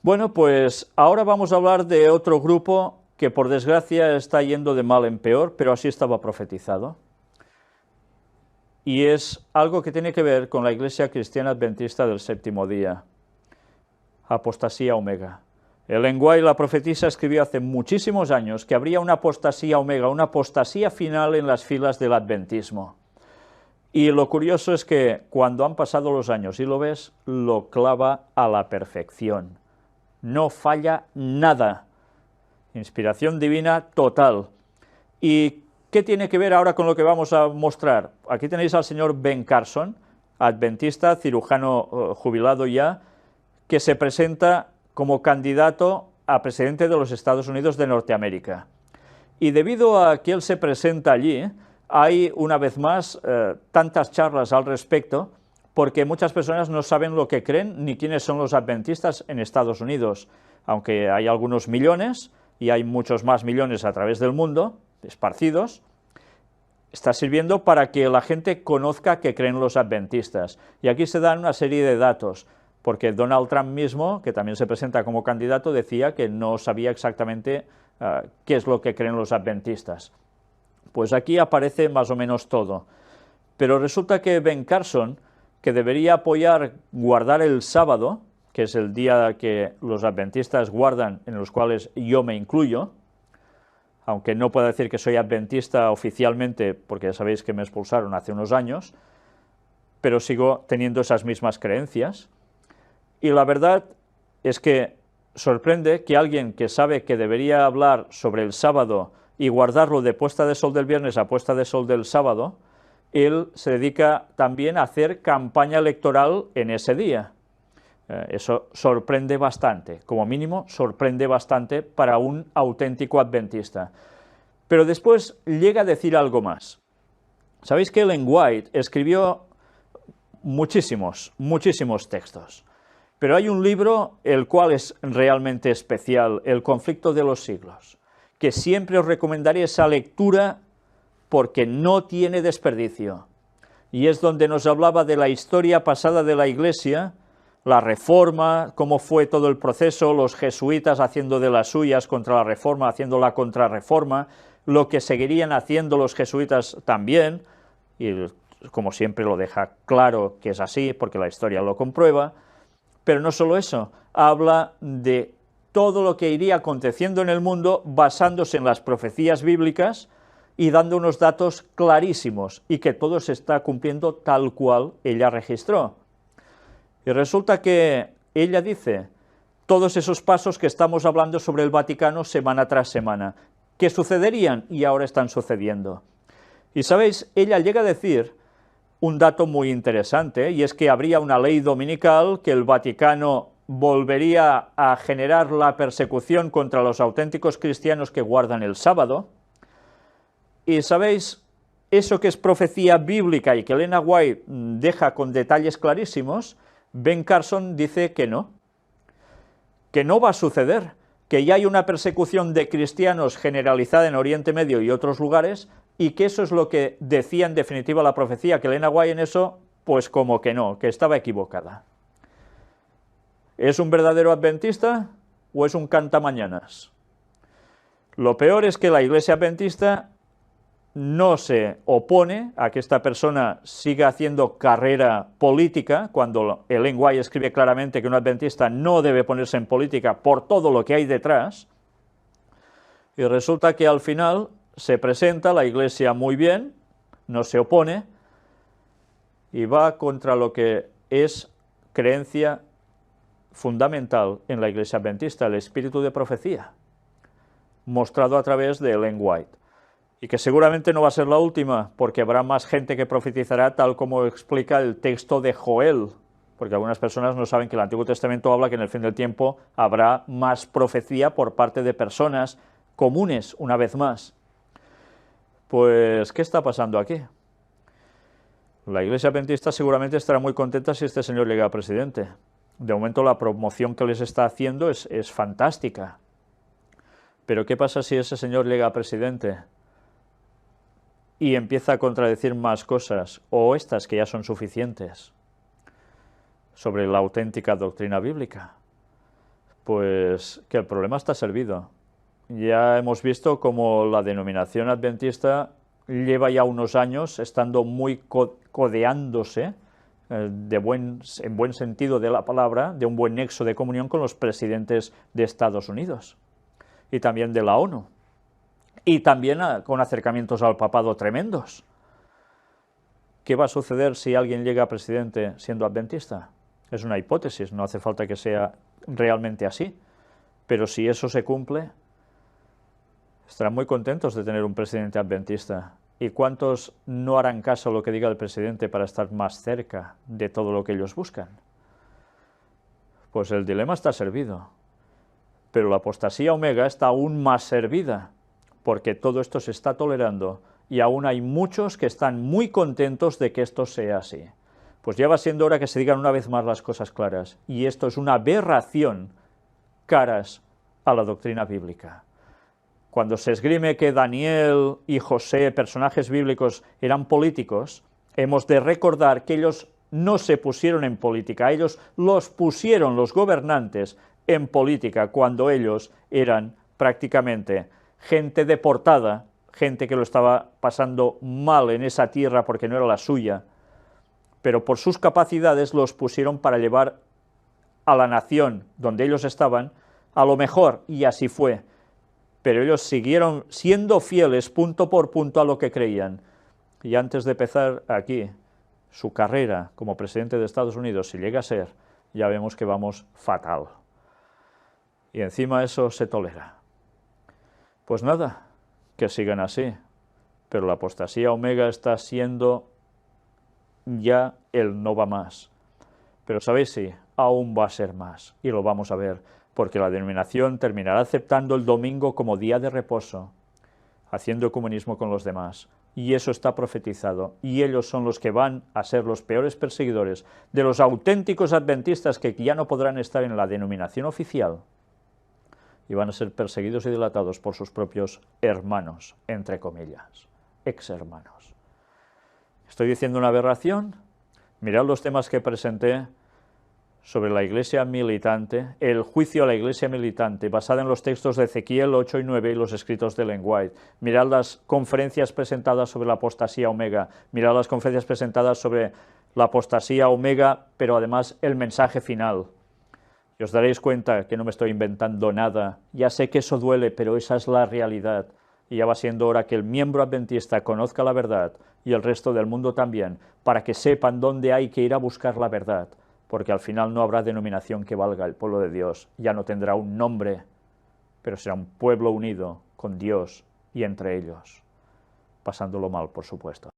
Bueno, pues ahora vamos a hablar de otro grupo que por desgracia está yendo de mal en peor, pero así estaba profetizado. Y es algo que tiene que ver con la Iglesia Cristiana Adventista del Séptimo Día. Apostasía omega. Ellen White, la profetisa, escribió hace muchísimos años que habría una apostasía omega, una apostasía final en las filas del adventismo. Y lo curioso es que cuando han pasado los años y lo ves, lo clava a la perfección. No falla nada. Inspiración divina total. ¿Y qué tiene que ver ahora con lo que vamos a mostrar? Aquí tenéis al señor Ben Carson, adventista, cirujano jubilado ya, que se presenta como candidato a presidente de los Estados Unidos de Norteamérica. Y debido a que él se presenta allí, hay una vez más tantas charlas al respecto, porque muchas personas no saben lo que creen ni quiénes son los adventistas en Estados Unidos, aunque hay algunos millones y hay muchos más millones a través del mundo, esparcidos. Está sirviendo para que la gente conozca qué creen los adventistas. Y aquí se dan una serie de datos, porque Donald Trump mismo, que también se presenta como candidato, decía que no sabía exactamente qué es lo que creen los adventistas. Pues aquí aparece más o menos todo. Pero resulta que Ben Carson, que debería apoyar guardar el sábado, que es el día que los adventistas guardan, en los cuales yo me incluyo, aunque no puedo decir que soy adventista oficialmente, porque ya sabéis que me expulsaron hace unos años, pero sigo teniendo esas mismas creencias. Y la verdad es que sorprende que alguien que sabe que debería hablar sobre el sábado y guardarlo de puesta de sol del viernes a puesta de sol del sábado, él se dedica también a hacer campaña electoral en ese día. Eso sorprende bastante, como mínimo sorprende bastante para un auténtico adventista. Pero después llega a decir algo más. Sabéis que Ellen White escribió muchísimos textos, pero hay un libro el cual es realmente especial, El conflicto de los siglos, que siempre os recomendaré esa lectura porque no tiene desperdicio, y es donde nos hablaba de la historia pasada de la Iglesia, la Reforma, cómo fue todo el proceso, los jesuitas haciendo de las suyas contra la Reforma, haciendo la contrarreforma, lo que seguirían haciendo los jesuitas también, y como siempre lo deja claro que es así, porque la historia lo comprueba. Pero no solo eso, habla de todo lo que iría aconteciendo en el mundo basándose en las profecías bíblicas y dando unos datos clarísimos, y que todo se está cumpliendo tal cual ella registró. Y resulta que ella dice, todos esos pasos que estamos hablando sobre el Vaticano semana tras semana, que sucederían y ahora están sucediendo. Y sabéis, ella llega a decir un dato muy interesante, y es que habría una ley dominical, que el Vaticano volvería a generar la persecución contra los auténticos cristianos que guardan el sábado. Y sabéis, eso que es profecía bíblica y que Ellen White deja con detalles clarísimos, Ben Carson dice que no va a suceder, que ya hay una persecución de cristianos generalizada en Oriente Medio y otros lugares, y que eso es lo que decía en definitiva la profecía, que Ellen White en eso, pues como que no, que estaba equivocada. ¿Es un verdadero adventista o es un cantamañanas? Lo peor es que la Iglesia Adventista no se opone a que esta persona siga haciendo carrera política, cuando Ellen White escribe claramente que un adventista no debe ponerse en política por todo lo que hay detrás, y resulta que al final se presenta la Iglesia muy bien, no se opone, y va contra lo que es creencia fundamental en la Iglesia Adventista, el espíritu de profecía, mostrado a través de Ellen White. Y que seguramente no va a ser la última, porque habrá más gente que profetizará, tal como explica el texto de Joel, porque algunas personas no saben que el Antiguo Testamento habla que en el fin del tiempo habrá más profecía por parte de personas comunes, una vez más. Pues, ¿qué está pasando aquí? La Iglesia Adventista seguramente estará muy contenta si este señor llega a presidente. De momento la promoción que les está haciendo es fantástica. Pero ¿qué pasa si ese señor llega a presidente y empieza a contradecir más cosas, o estas que ya son suficientes, sobre la auténtica doctrina bíblica? Pues que el problema está servido. Ya hemos visto cómo la denominación adventista lleva ya unos años estando muy codeándose, en buen sentido de la palabra, de un buen nexo de comunión con los presidentes de Estados Unidos y también de la ONU, y también con acercamientos al papado tremendos. ¿Qué va a suceder si alguien llega a presidente siendo adventista? Es una hipótesis, no hace falta que sea realmente así, pero si eso se cumple, estarán muy contentos de tener un presidente adventista. ¿Y cuántos no harán caso a lo que diga el presidente para estar más cerca de todo lo que ellos buscan? Pues el dilema está servido, pero la apostasía omega está aún más servida, porque todo esto se está tolerando y aún hay muchos que están muy contentos de que esto sea así. Pues ya va siendo hora que se digan una vez más las cosas claras, y esto es una aberración caras a la doctrina bíblica. Cuando se esgrime que Daniel y José, personajes bíblicos, eran políticos, hemos de recordar que ellos no se pusieron en política, ellos los pusieron los gobernantes en política cuando ellos eran prácticamente gente deportada, gente que lo estaba pasando mal en esa tierra porque no era la suya, pero por sus capacidades los pusieron para llevar a la nación donde ellos estaban a lo mejor, y así fue. Pero ellos siguieron siendo fieles punto por punto a lo que creían. Y antes de empezar aquí su carrera como presidente de Estados Unidos, si llega a ser, ya vemos que vamos fatal. Y encima eso se tolera. Pues nada, que sigan así. Pero la apostasía omega está siendo ya el no va más. Pero sabéis, sí, aún va a ser más, y lo vamos a ver, porque la denominación terminará aceptando el domingo como día de reposo, haciendo ecumenismo con los demás, y eso está profetizado, y ellos son los que van a ser los peores perseguidores de los auténticos adventistas que ya no podrán estar en la denominación oficial, y van a ser perseguidos y delatados por sus propios hermanos, entre comillas, ex hermanos. ¿Estoy diciendo una aberración? Mirad los temas que presenté sobre la iglesia militante, el juicio a la iglesia militante, basada en los textos de Ezequiel 8 y 9 y los escritos de Ellen White. Mirad las conferencias presentadas sobre la apostasía omega, mirad las conferencias presentadas sobre la apostasía omega, pero además el mensaje final. Y os daréis cuenta que no me estoy inventando nada, ya sé que eso duele, pero esa es la realidad. Y ya va siendo hora que el miembro adventista conozca la verdad, y el resto del mundo también, para que sepan dónde hay que ir a buscar la verdad, porque al final no habrá denominación que valga. El pueblo de Dios ya no tendrá un nombre, pero será un pueblo unido con Dios y entre ellos, pasándolo mal, por supuesto.